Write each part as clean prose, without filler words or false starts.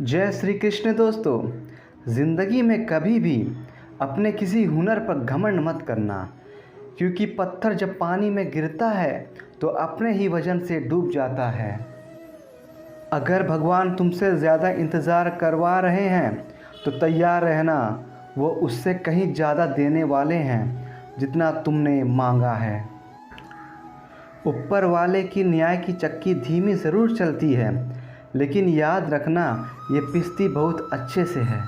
जय श्री कृष्ण दोस्तों। ज़िंदगी में कभी भी अपने किसी हुनर पर घमंड मत करना, क्योंकि पत्थर जब पानी में गिरता है तो अपने ही वजन से डूब जाता है। अगर भगवान तुमसे ज़्यादा इंतज़ार करवा रहे हैं तो तैयार रहना, वो उससे कहीं ज़्यादा देने वाले हैं जितना तुमने मांगा है। ऊपर वाले की न्याय की चक्की धीमी ज़रूर चलती है, लेकिन याद रखना ये पिसती बहुत अच्छे से है।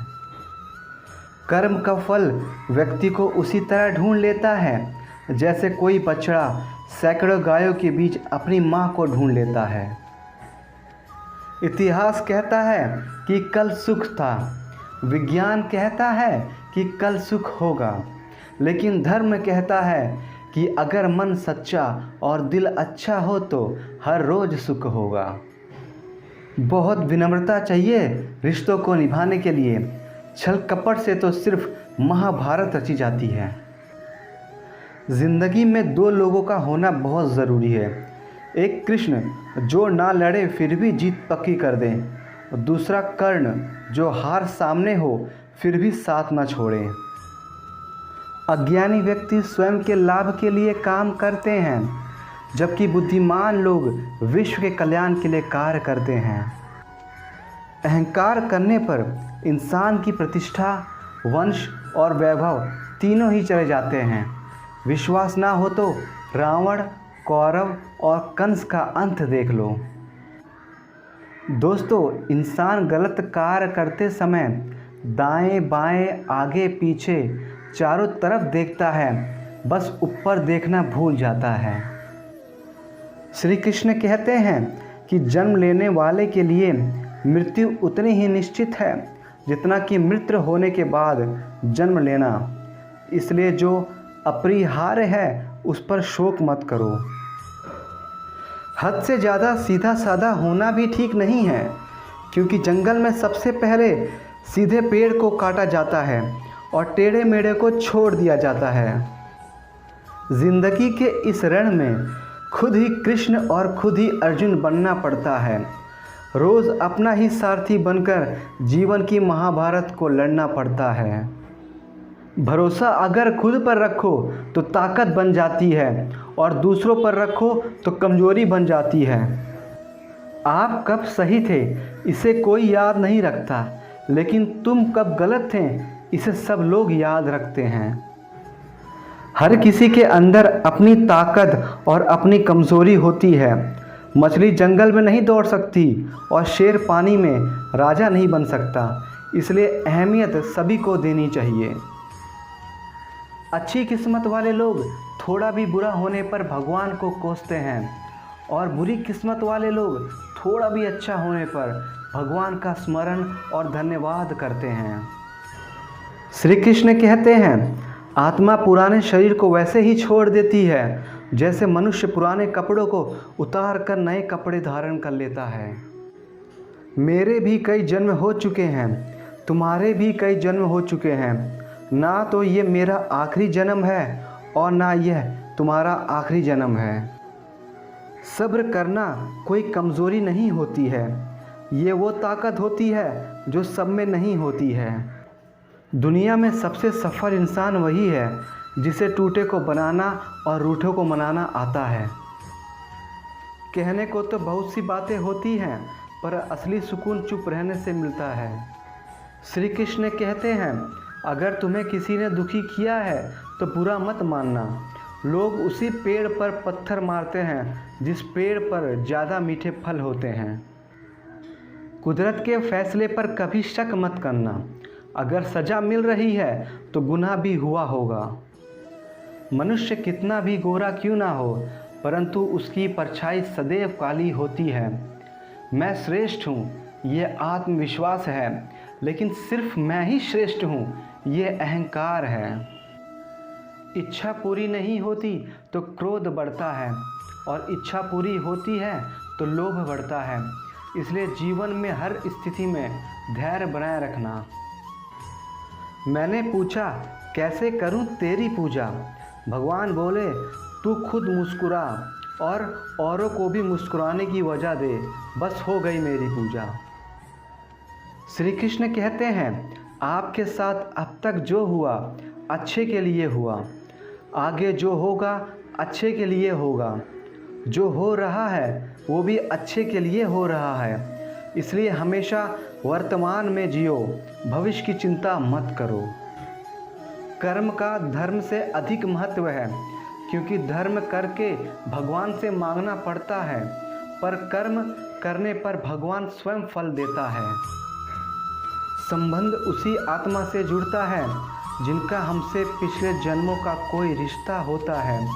कर्म का फल व्यक्ति को उसी तरह ढूंढ लेता है जैसे कोई बछड़ा सैकड़ों गायों के बीच अपनी मां को ढूंढ लेता है। इतिहास कहता है कि कल सुख था, विज्ञान कहता है कि कल सुख होगा, लेकिन धर्म कहता है कि अगर मन सच्चा और दिल अच्छा हो तो हर रोज़ सुख होगा। बहुत विनम्रता चाहिए रिश्तों को निभाने के लिए। छल कपट से तो सिर्फ महाभारत रची जाती है। ज़िंदगी में दो लोगों का होना बहुत ज़रूरी है। एक कृष्ण जो ना लड़े फिर भी जीत पक्की कर दे, और दूसरा कर्ण जो हार सामने हो फिर भी साथ ना छोड़े। अज्ञानी व्यक्ति स्वयं के लाभ के लिए काम करते हैं, जबकि बुद्धिमान लोग विश्व के कल्याण के लिए कार्य करते हैं। अहंकार करने पर इंसान की प्रतिष्ठा, वंश और वैभव तीनों ही चले जाते हैं। विश्वास ना हो तो रावण, कौरव और कंस का अंत देख लो। दोस्तों, इंसान गलत कार्य करते समय दाएं बाएं आगे पीछे चारों तरफ देखता है, बस ऊपर देखना भूल जाता है। श्री कृष्ण कहते हैं कि जन्म लेने वाले के लिए मृत्यु उतनी ही निश्चित है जितना कि मृत्यु होने के बाद जन्म लेना। इसलिए जो अपरिहार्य है उस पर शोक मत करो। हद से ज़्यादा सीधा साधा होना भी ठीक नहीं है, क्योंकि जंगल में सबसे पहले सीधे पेड़ को काटा जाता है और टेढ़े मेढ़े को छोड़ दिया जाता है। जिंदगी के इस रण में खुद ही कृष्ण और खुद ही अर्जुन बनना पड़ता है। रोज़ अपना ही सारथी बनकर जीवन की महाभारत को लड़ना पड़ता है। भरोसा अगर खुद पर रखो तो ताकत बन जाती है, और दूसरों पर रखो तो कमजोरी बन जाती है। आप कब सही थे इसे कोई याद नहीं रखता, लेकिन तुम कब गलत थे इसे सब लोग याद रखते हैं। हर किसी के अंदर अपनी ताकत और अपनी कमज़ोरी होती है। मछली जंगल में नहीं दौड़ सकती और शेर पानी में राजा नहीं बन सकता, इसलिए अहमियत सभी को देनी चाहिए। अच्छी किस्मत वाले लोग थोड़ा भी बुरा होने पर भगवान को कोसते हैं, और बुरी किस्मत वाले लोग थोड़ा भी अच्छा होने पर भगवान का स्मरण और धन्यवाद करते हैं। श्री कृष्ण कहते हैं, आत्मा पुराने शरीर को वैसे ही छोड़ देती है जैसे मनुष्य पुराने कपड़ों को उतार कर नए कपड़े धारण कर लेता है। मेरे भी कई जन्म हो चुके हैं, तुम्हारे भी कई जन्म हो चुके हैं। ना तो ये मेरा आखिरी जन्म है और ना यह तुम्हारा आखिरी जन्म है। सब्र करना कोई कमज़ोरी नहीं होती है, ये वो ताकत होती है जो सब में नहीं होती है। दुनिया में सबसे सफल इंसान वही है जिसे टूटे को बनाना और रूठे को मनाना आता है। कहने को तो बहुत सी बातें होती हैं, पर असली सुकून चुप रहने से मिलता है। श्री कृष्ण कहते हैं, अगर तुम्हें किसी ने दुखी किया है तो बुरा मत मानना। लोग उसी पेड़ पर पत्थर मारते हैं जिस पेड़ पर ज़्यादा मीठे फल होते हैं। कुदरत के फैसले पर कभी शक मत करना। अगर सज़ा मिल रही है तो गुनाह भी हुआ होगा। मनुष्य कितना भी गोरा क्यों ना हो, परंतु उसकी परछाई सदैव काली होती है। मैं श्रेष्ठ हूँ, ये आत्मविश्वास है, लेकिन सिर्फ मैं ही श्रेष्ठ हूँ, ये अहंकार है। इच्छा पूरी नहीं होती तो क्रोध बढ़ता है, और इच्छा पूरी होती है तो लोभ बढ़ता है। इसलिए जीवन में हर स्थिति में धैर्य बनाए रखना। मैंने पूछा, कैसे करूं तेरी पूजा? भगवान बोले, तू खुद मुस्कुरा और औरों को भी मुस्कुराने की वजह दे, बस हो गई मेरी पूजा। श्री कृष्ण कहते हैं, आपके साथ अब तक जो हुआ अच्छे के लिए हुआ, आगे जो होगा अच्छे के लिए होगा, जो हो रहा है वो भी अच्छे के लिए हो रहा है। इसलिए हमेशा वर्तमान में जियो, भविष्य की चिंता मत करो। कर्म का धर्म से अधिक महत्व है, क्योंकि धर्म करके भगवान से मांगना पड़ता है, पर कर्म करने पर भगवान स्वयं फल देता है। संबंध उसी आत्मा से जुड़ता है जिनका हमसे पिछले जन्मों का कोई रिश्ता होता है,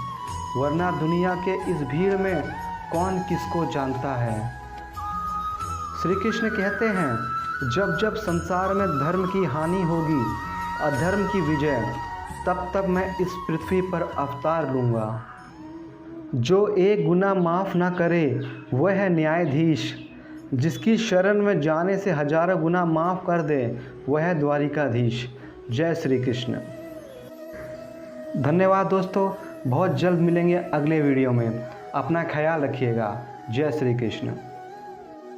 वरना दुनिया के इस भीड़ में कौन किसको जानता है। श्री कृष्ण कहते हैं, जब जब संसार में धर्म की हानि होगी, अधर्म की विजय, तब तब मैं इस पृथ्वी पर अवतार लूँगा। जो एक गुनाह माफ़ ना करे वह है न्यायाधीश, जिसकी शरण में जाने से हजारों गुनाह माफ़ कर दे वह है द्वारिकाधीश। जय श्री कृष्ण। धन्यवाद दोस्तों, बहुत जल्द मिलेंगे अगले वीडियो में। अपना ख्याल रखिएगा। जय श्री कृष्ण।